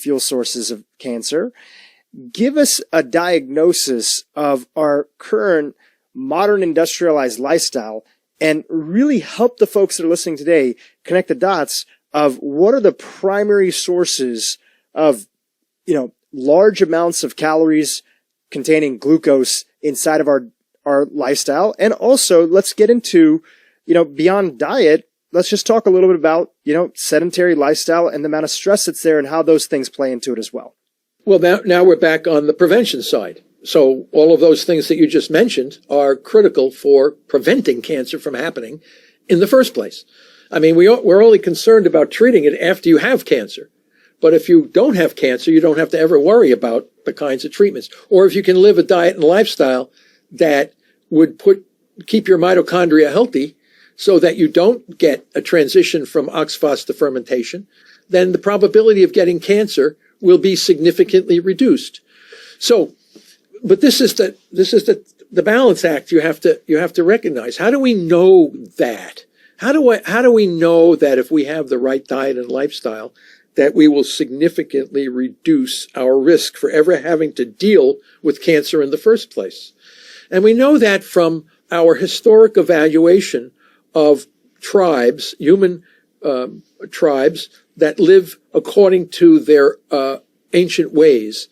fuel sources of cancer. Give us a diagnosis of our current modern industrialized lifestyle and really help the folks that are listening today connect the dots of what are the primary sources of, large amounts of calories containing glucose inside of our lifestyle. And also let's get into, beyond diet, let's just talk a little bit about, sedentary lifestyle and the amount of stress that's there and how those things play into it as well. Well, now we're back on the prevention side. So all of those things that you just mentioned are critical for preventing cancer from happening in the first place. I mean, we're only concerned about treating it after you have cancer. But if you don't have cancer, you don't have to ever worry about the kinds of treatments. Or if you can live a diet and lifestyle that would keep your mitochondria healthy so that you don't get a transition from oxphos to fermentation, then the probability of getting cancer will be significantly reduced. So, but this is the balance act you have to recognize. How do we know that? How do we know that if we have the right diet and lifestyle, that we will significantly reduce our risk for ever having to deal with cancer in the first place? And we know that from our historic evaluation of tribes, human tribes that live according to their ancient ways.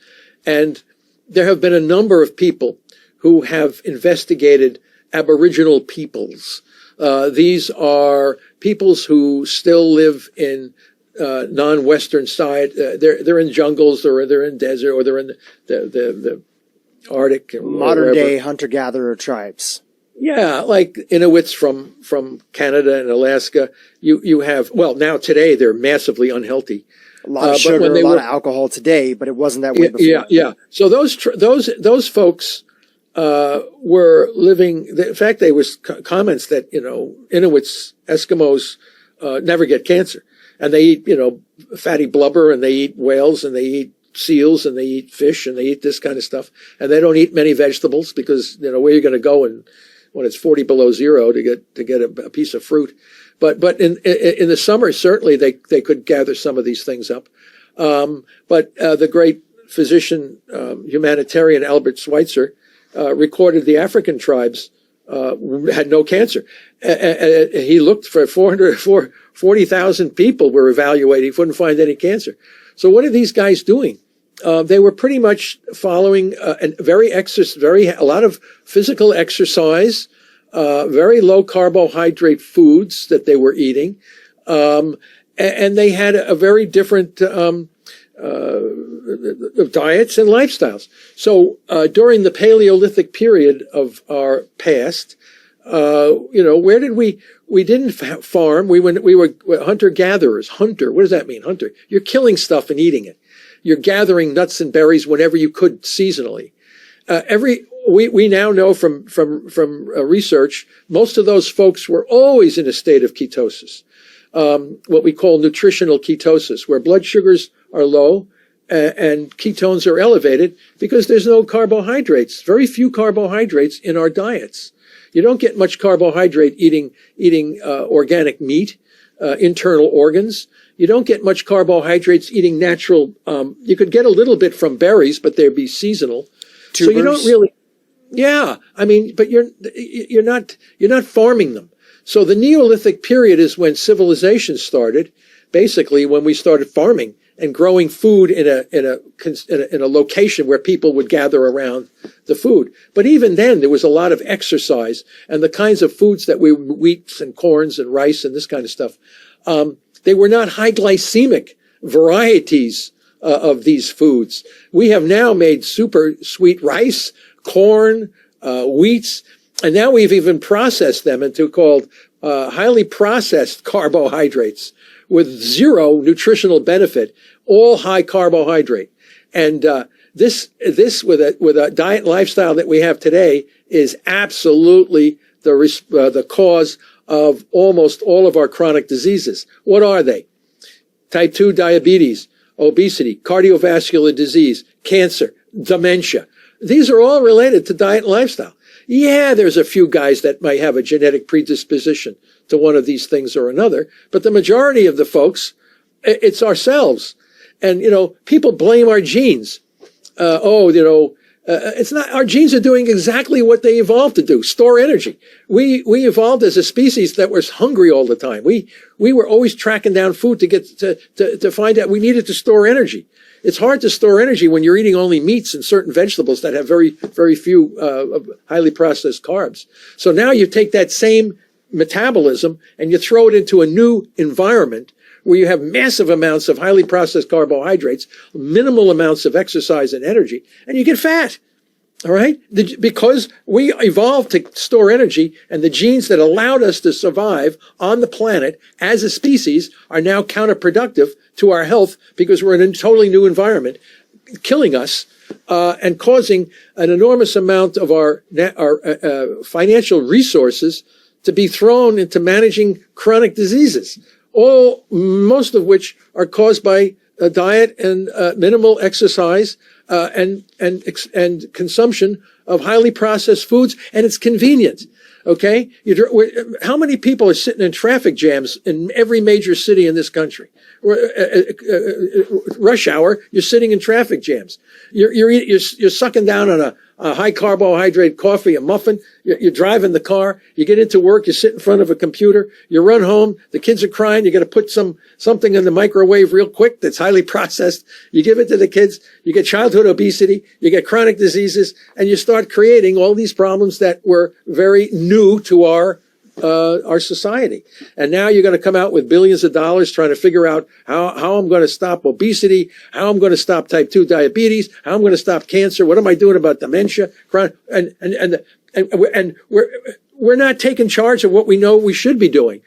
And there have been a number of people who have investigated Aboriginal peoples. These are peoples who still live in non-Western side. They're in jungles, or they're in desert, or they're in the Arctic. Modern day hunter-gatherer tribes. Yeah, like Inuits from Canada and Alaska. You have, well, now today they're massively unhealthy. A lot of sugar, a lot of alcohol today, but it wasn't that way before. Yeah. So those folks were living. In fact, there was comments that Inuits, Eskimos never get cancer, and they eat fatty blubber, and they eat whales, and they eat seals, and they eat fish, and they eat this kind of stuff, and they don't eat many vegetables because where you're going to go when it's 40 below zero to get a piece of fruit. But in the summer, certainly they could gather some of these things up. But the great physician, humanitarian Albert Schweitzer, recorded the African tribes had no cancer. He looked for 40,000 people were evaluated. He couldn't find any cancer. So what are these guys doing? They were pretty much following a lot of physical exercise, very low carbohydrate foods that they were eating, and they had a very different diets and lifestyles. So during the Paleolithic period of our past, where did we didn't farm. We were hunter-gatherers. Hunter, what does that mean? Hunter. You're killing stuff and eating it. You're gathering nuts and berries whenever you could seasonally. We now know from research, most of those folks were always in a state of ketosis, what we call nutritional ketosis, where blood sugars are low and ketones are elevated because there's no carbohydrates, very few carbohydrates in our diets. You don't get much carbohydrate eating organic meat, internal organs. You don't get much carbohydrates eating natural. You could get a little bit from berries, but they'd be seasonal. Tubers. So you don't really. Yeah, I mean, but you're not farming them. So the Neolithic period is when civilization started. Basically, when we started farming and growing food in a location where people would gather around the food. But even then, there was a lot of exercise, and the kinds of foods that wheats and corns and rice and this kind of stuff. They were not high glycemic varieties of these foods. We have now made super sweet rice, corn, wheats, and now we've even processed them into called highly processed carbohydrates with zero nutritional benefit, all high carbohydrate. And this with a diet and lifestyle that we have today is absolutely the cause of almost all of our chronic diseases. What are they? Type 2 diabetes, obesity, cardiovascular disease, cancer, dementia. These are all related to diet and lifestyle. Yeah, there's a few guys that might have a genetic predisposition to one of these things or another, but the majority of the folks, it's ourselves. And, people blame our genes. It's not, our genes are doing exactly what they evolved to do, store energy. We evolved as a species that was hungry all the time. We were always tracking down food to get to find out we needed to store energy. It's hard to store energy when you're eating only meats and certain vegetables that have very, very few, highly processed carbs. So now you take that same metabolism and you throw it into a new environment where you have massive amounts of highly processed carbohydrates, minimal amounts of exercise and energy, and you get fat. All right? Because we evolved to store energy, and the genes that allowed us to survive on the planet as a species are now counterproductive to our health because we're in a totally new environment, killing us and causing an enormous amount of our financial resources to be thrown into managing chronic diseases, most of which are caused by a diet and minimal exercise and consumption of highly processed foods, and it's convenient. Okay, how many people are sitting in traffic jams in every major city in this country? Rush hour, you're sitting in traffic jams. You're sucking down on a high carbohydrate coffee, a muffin. You're driving the car. You get into work. You sit in front of a computer. You run home. The kids are crying. You got to put something in the microwave real quick that's highly processed. You give it to the kids. You get childhood obesity. You get chronic diseases, and you start creating all these problems that were very new to our society. And now you're going to come out with billions of dollars trying to figure out how I'm going to stop obesity, how I'm going to stop type 2 diabetes, how I'm going to stop cancer, what am I doing about dementia, and we're not taking charge of what we know we should be doing.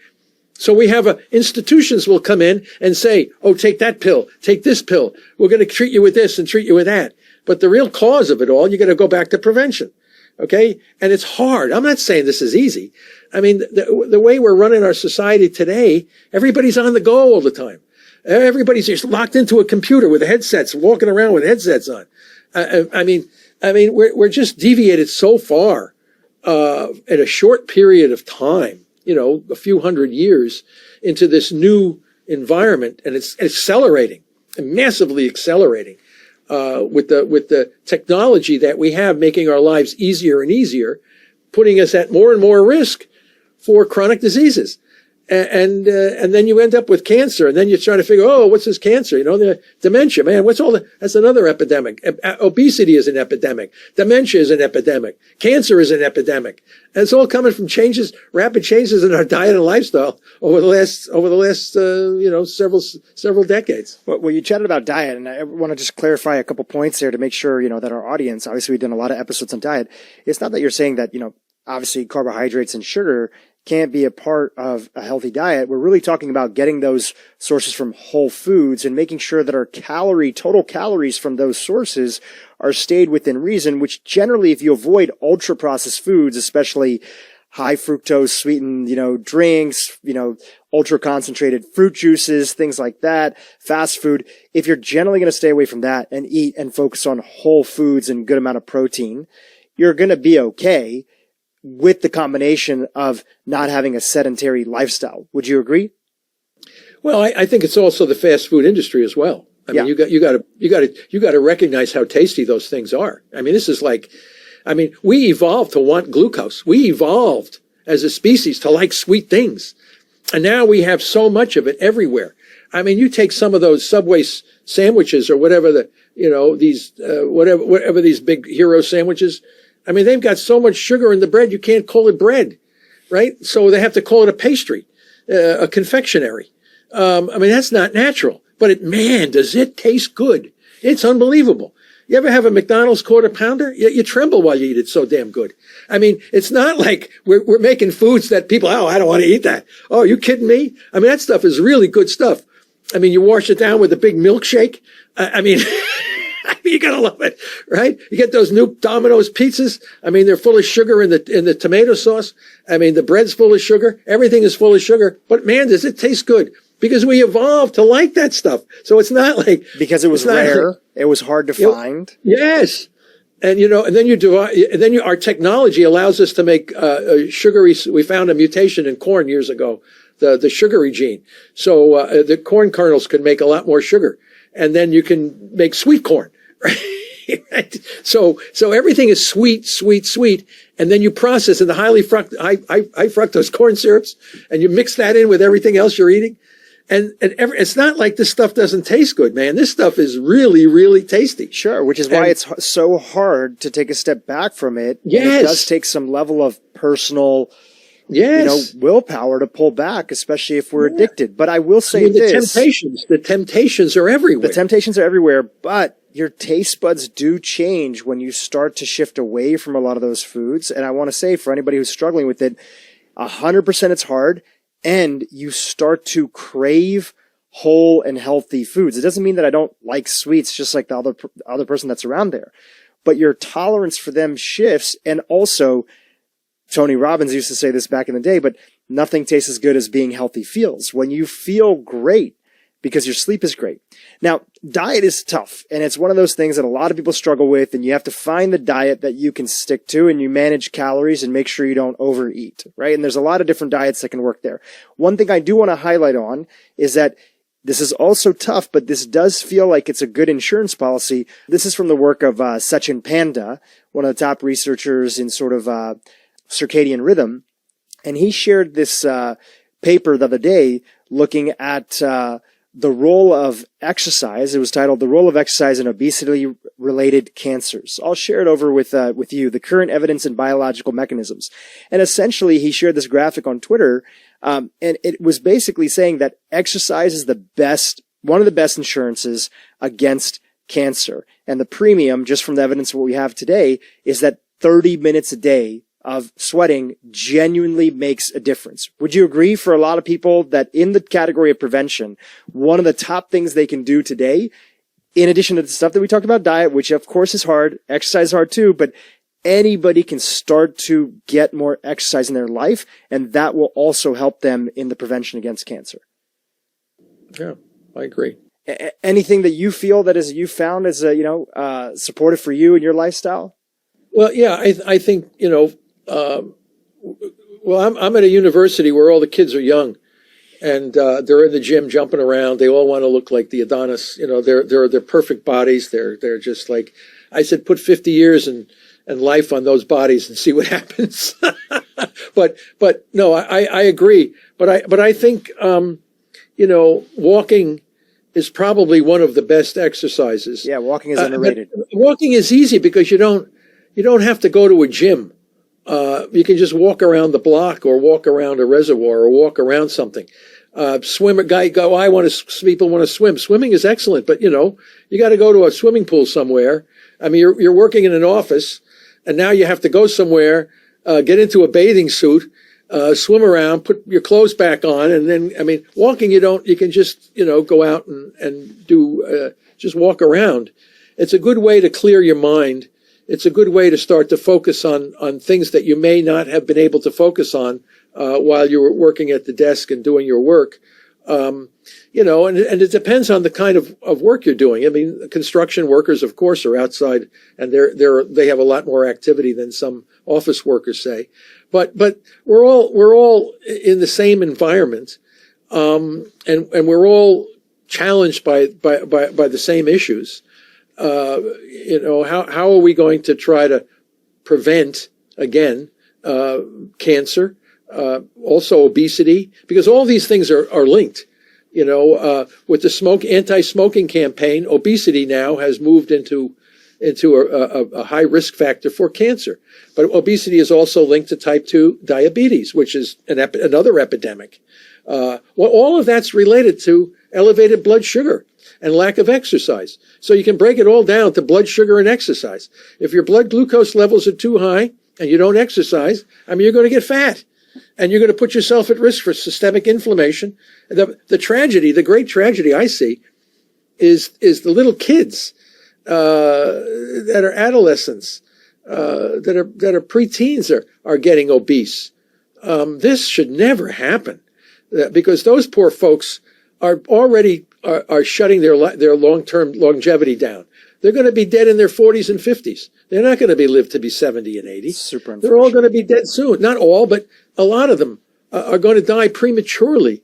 So we have institutions will come in and say, oh, take that pill, take this pill. We're going to treat you with this and treat you with that. But the real cause of it all, you got to go back to prevention. Okay? And it's hard. I'm not saying this is easy. I mean, the way we're running our society today, everybody's on the go all the time. Everybody's just locked into a computer with headsets, walking around with headsets on. I mean, we're just deviated so far, in a short period of time, a few hundred years into this new environment, and it's accelerating, massively accelerating. With the technology that we have making our lives easier and easier, putting us at more and more risk for chronic diseases. And then you end up with cancer, and then you're trying to figure, oh, what's this cancer? The dementia, man, that's another epidemic. Obesity is an epidemic. Dementia is an epidemic. Cancer is an epidemic. And it's all coming from rapid changes in our diet and lifestyle over the last several decades. Well, you chatted about diet, and I want to just clarify a couple points there to make sure, that our audience, obviously we've done a lot of episodes on diet. It's not that you're saying that, obviously carbohydrates and sugar can't be a part of a healthy diet. We're really talking about getting those sources from whole foods and making sure that our total calories from those sources are stayed within reason, which generally, if you avoid ultra processed foods, especially high fructose sweetened, drinks, ultra concentrated fruit juices, things like that, fast food, if you're generally going to stay away from that and eat and focus on whole foods and good amount of protein, you're going to be okay with the combination of not having a sedentary lifestyle. Would you agree? Well, I think it's also the fast food industry as well. I mean, you got to recognize how tasty those things are. I mean, we evolved to want glucose. We evolved as a species to like sweet things. And now we have so much of it everywhere. I mean, you take some of those Subway sandwiches or whatever whatever these big hero sandwiches. I mean, they've got so much sugar in the bread, you can't call it bread, right? So they have to call it a pastry, a confectionery. That's not natural, but man, does it taste good. It's unbelievable. You ever have a McDonald's quarter pounder? You tremble while you eat it. So damn good. I mean, it's not like we're making foods that people, oh, I don't want to eat that. Oh, are you kidding me? I mean, that stuff is really good stuff. I mean, you wash it down with a big milkshake. You gotta love it, right? You get those new Domino's pizzas. I mean, they're full of sugar in the tomato sauce. I mean, the bread's full of sugar. Everything is full of sugar. But man, does it taste good? Because we evolved to like that stuff. So it's not like because it was rare. It was hard to find. Yes. And our technology allows us to make sugary. We found a mutation in corn years ago, the sugary gene. So the corn kernels could make a lot more sugar. and then you can make sweet corn. Right? So everything is sweet, and then you process in the high fructose corn syrups, and you mix that in with everything else you're eating. And it's not like this stuff doesn't taste good, man. This stuff is really, really tasty. Sure, which is why it's so hard to take a step back from it. Yes. And it does take some level of personal, willpower to pull back, especially if we're addicted. But I will say this. The temptations are everywhere. The temptations are everywhere, but your taste buds do change when you start to shift away from a lot of those foods. And I want to say, for anybody who's struggling with it, 100% it's hard. And you start to crave whole and healthy foods. It doesn't mean that I don't like sweets, just like the other person that's around there. But your tolerance for them shifts. And also, Tony Robbins used to say this back in the day, but nothing tastes as good as being healthy feels. When you feel great, because your sleep is great. Now, diet is tough, and it's one of those things that a lot of people struggle with, and you have to find the diet that you can stick to, and you manage calories and make sure you don't overeat, right? And there's a lot of different diets that can work there. One thing I do want to highlight on is that this is also tough, but this does feel like it's a good insurance policy. This is from the work of Sachin Panda, one of the top researchers in sort of circadian rhythm, and he shared this paper the other day looking at the role of exercise. It was titled "The Role of Exercise in Obesity-Related Cancers." I'll share it over with you, the current evidence and biological mechanisms. And essentially, he shared this graphic on Twitter, and it was basically saying that exercise is one of the best insurances against cancer. And the premium, just from the evidence of what we have today, is that 30 minutes a day of sweating genuinely makes a difference. Would you agree, for a lot of people, that in the category of prevention, one of the top things they can do today, in addition to the stuff that we talked about, diet, which of course is hard, exercise is hard too, but anybody can start to get more exercise in their life, and that will also help them in the prevention against cancer? Yeah, I agree. Anything that you feel that you found as supportive for you and your lifestyle? Well, yeah, I think, I'm at a university where all the kids are young, and they're in the gym jumping around. They all want to look like the Adonis. They're perfect bodies. They're just like, I said, put 50 years and life on those bodies and see what happens. but no, I agree. But I think walking is probably one of the best exercises. Yeah, walking is underrated. Walking is easy because you don't have to go to a gym. You can just walk around the block, or walk around a reservoir, or walk around something. People want to swim. Swimming is excellent, but you got to go to a swimming pool somewhere. I mean, you're working in an office, and now you have to go somewhere, get into a bathing suit, swim around, put your clothes back on, and then, walking, you can just, go out and do, just walk around. It's a good way to clear your mind. It's a good way to start to focus on things that you may not have been able to focus on while you were working at the desk and doing your work. And it depends on the kind of work you're doing. I mean, construction workers, of course, are outside, and they have a lot more activity than some office workers, say. But we're all in the same environment, and we're all challenged by the same issues. How are we going to try to prevent, again, cancer, also obesity? Because all these things are linked. With the anti-smoking campaign, obesity now has moved into a high risk factor for cancer. But obesity is also linked to type 2 diabetes, which is another epidemic. All of that's related to elevated blood sugar and lack of exercise. So you can break it all down to blood sugar and exercise. If your blood glucose levels are too high and you don't exercise, you're going to get fat, and you're going to put yourself at risk for systemic inflammation. The great tragedy I see is the little kids that are adolescents, that are preteens are getting obese. This should never happen, because those poor folks are already shutting their long-term longevity down. They're going to be dead in their 40s and 50s. They're not going to live to be 70 and 80. Super unfortunate. They're all going to be dead soon. Not all, but a lot of them are going to die prematurely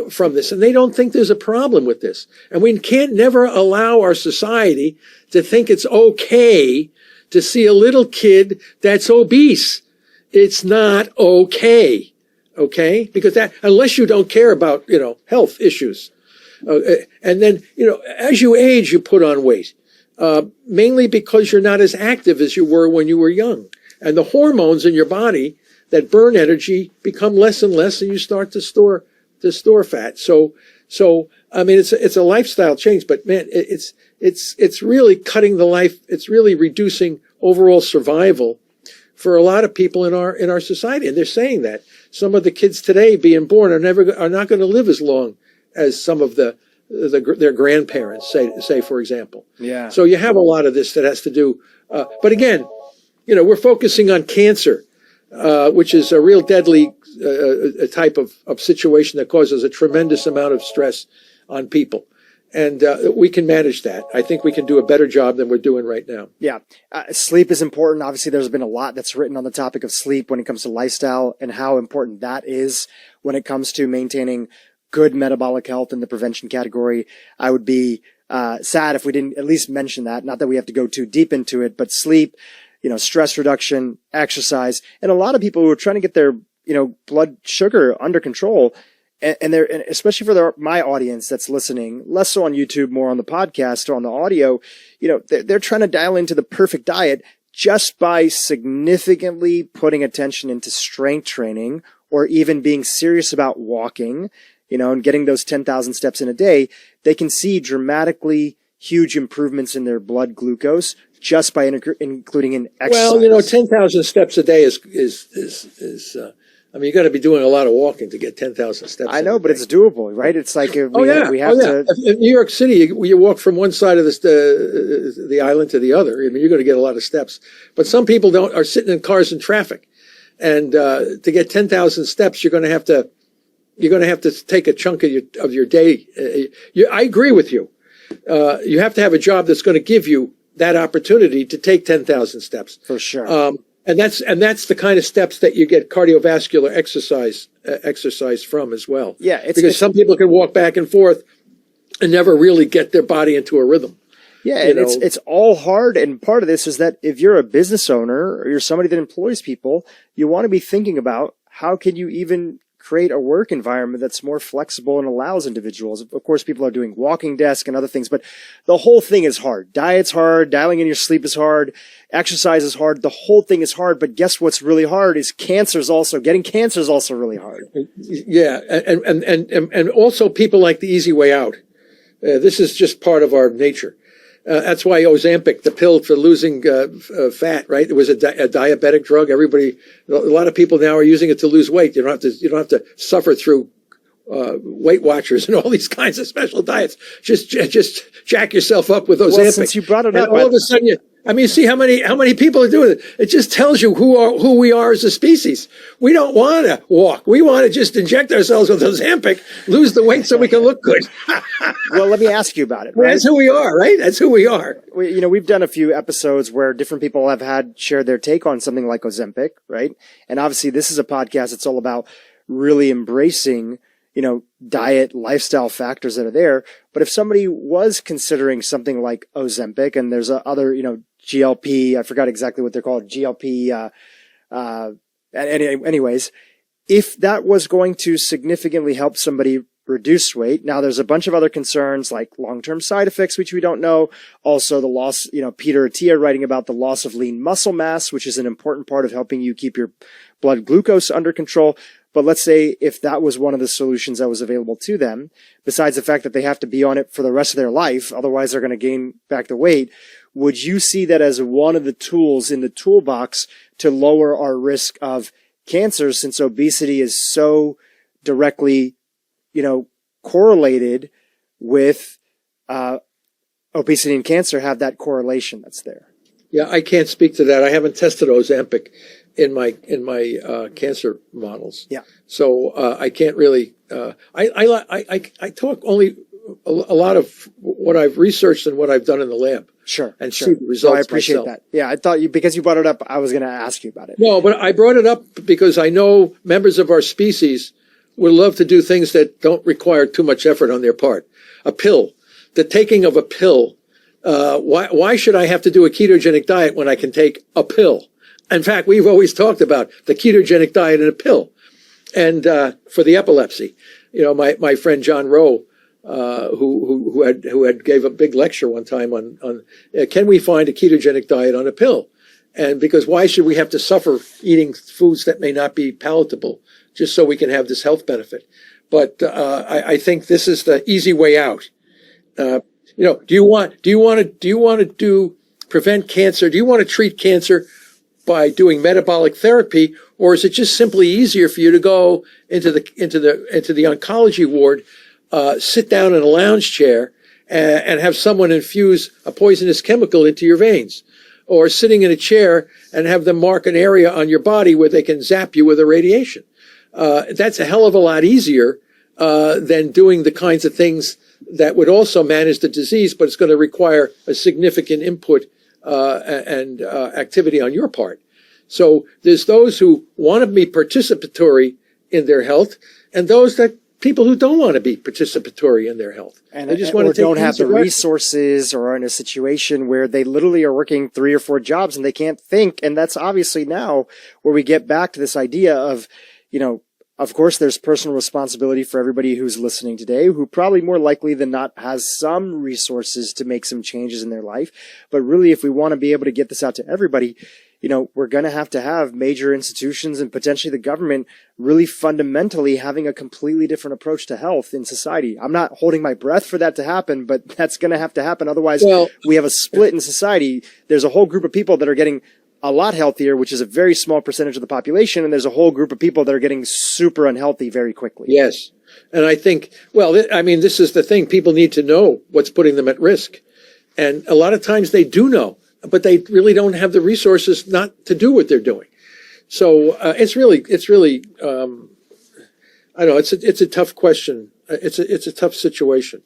from this, and they don't think there's a problem with this. And we can't never allow our society to think it's okay to see a little kid that's obese. It's not okay. Okay? Because that, unless you don't care about, health issues. And then, as you age, you put on weight. Mainly because you're not as active as you were when you were young. And the hormones in your body that burn energy become less and less, and you start to store fat. So I mean, it's a lifestyle change, but man, it's really cutting the life. It's really reducing overall survival for a lot of people in our society. And they're saying that some of the kids today being born are not going to live as long as some of their grandparents, say for example. Yeah. So you have a lot of this that has to do, but again, we're focusing on cancer, which is a real deadly a type of situation that causes a tremendous amount of stress on people. And we can manage that. I think we can do a better job than we're doing right now. Yeah. Sleep is important. Obviously, there's been a lot that's written on the topic of sleep when it comes to lifestyle and how important that is when it comes to maintaining good metabolic health in the prevention category. I would be sad if we didn't at least mention that. Not that we have to go too deep into it, but sleep, stress reduction, exercise, and a lot of people who are trying to get their, blood sugar under control. And especially for my audience that's listening, less so on YouTube, more on the podcast or on the audio, they're trying to dial into the perfect diet just by significantly putting attention into strength training or even being serious about walking, and getting those 10,000 steps in a day. They can see dramatically huge improvements in their blood glucose just by including in exercise. Well, 10,000 steps a day is I mean, you got to be doing a lot of walking to get 10,000 steps. I know, but it's doable, right? It's like we have to. In New York City, you walk from one side of the island to the other. I mean, you're going to get a lot of steps. But some people are sitting in cars in traffic, and to get 10,000 steps, you're going to have to take a chunk of your day. I agree with you. You have to have a job that's going to give you that opportunity to take 10,000 steps For sure. And that's the kind of steps that you get cardiovascular exercise from as well. Yeah, because some people can walk back and forth and never really get their body into a rhythm. Yeah, and it's all hard. And part of this is that if you're a business owner or you're somebody that employs people, you want to be thinking about how can you even create a work environment that's more flexible and allows individuals. Of course, people are doing walking desk and other things, but the whole thing is hard. Diet's hard. Dialing in your sleep is hard. Exercise is hard. The whole thing is hard. But guess what's really hard is getting cancer is also really hard. Yeah. And also people like the easy way out. This is just part of our nature. That's why Ozempic, the pill for losing fat, right? It was a diabetic drug. A lot of people now are using it to lose weight. You don't have to suffer through Weight Watchers and all these kinds of special diets. Just jack yourself up with Ozempic. Well, since you brought it up, all of a sudden you see how many people are doing it. It just tells you who we are as a species. We don't want to walk. We want to just inject ourselves with Ozempic, lose the weight so we can look good. Well, let me ask you about it. Right? That's who we are, right? That's who we are. We've done a few episodes where different people have shared their take on something like Ozempic, right? And obviously this is a podcast that's all about really embracing, diet, lifestyle factors that are there. But if somebody was considering something like Ozempic, and there's other, GLP, I forgot exactly what they're called, GLP, anyways, if that was going to significantly help somebody reduce weight. Now there's a bunch of other concerns like long-term side effects, which we don't know. Also the loss, Peter Attia writing about the loss of lean muscle mass, which is an important part of helping you keep your blood glucose under control. But let's say if that was one of the solutions that was available to them, besides the fact that they have to be on it for the rest of their life, otherwise they're going to gain back the weight, would you see that as one of the tools in the toolbox to lower our risk of cancer, since obesity is so directly, correlated with obesity and cancer, have that correlation that's there? Yeah, I can't speak to that. I haven't tested Ozempic in my cancer models. Yeah. So I can't really. I talk only a lot of what I've researched and what I've done in the lab. Sure. And see the results. I appreciate myself. that. Yeah, I thought because you brought it up, I was going to ask you about it. No, but I brought it up because I know members of our species would love to do things that don't require too much effort on their part. A pill, the taking of a pill. Why should I have to do a ketogenic diet when I can take a pill? In fact, we've always talked about the ketogenic diet and a pill. And for the epilepsy, my friend John Rowe, who had gave a big lecture one time on can we find a ketogenic diet on a pill? And because why should we have to suffer eating foods that may not be palatable just so we can have this health benefit? But I think this is the easy way out. Do you want to prevent cancer? Do you want to treat cancer by doing metabolic therapy, or is it just simply easier for you to go into the oncology ward, sit down in a lounge chair, and have someone infuse a poisonous chemical into your veins, or sitting in a chair and have them mark an area on your body where they can zap you with a radiation? That's a hell of a lot easier than doing the kinds of things that would also manage the disease, but it's going to require a significant input and activity on your part. So there's those who want to be participatory in their health, and people who don't want to be participatory in their health. And they just want to don't have the resources, or are in a situation where they literally are working 3 or 4 jobs and they can't think. And that's obviously now where we get back to this idea of, of course, there's personal responsibility for everybody who's listening today, who probably more likely than not has some resources to make some changes in their life. But really, if we want to be able to get this out to everybody, we're going to have major institutions and potentially the government really fundamentally having a completely different approach to health in society. I'm not holding my breath for that to happen, but that's going to have to happen. Otherwise, we have a split in society. There's a whole group of people that are getting a lot healthier, which is a very small percentage of the population. And there's a whole group of people that are getting super unhealthy very quickly. Yes. And I think, this is the thing. People need to know what's putting them at risk. And a lot of times they do know, but they really don't have the resources not to do what they're doing. So it's really, I don't know, it's a tough question. It's a tough situation.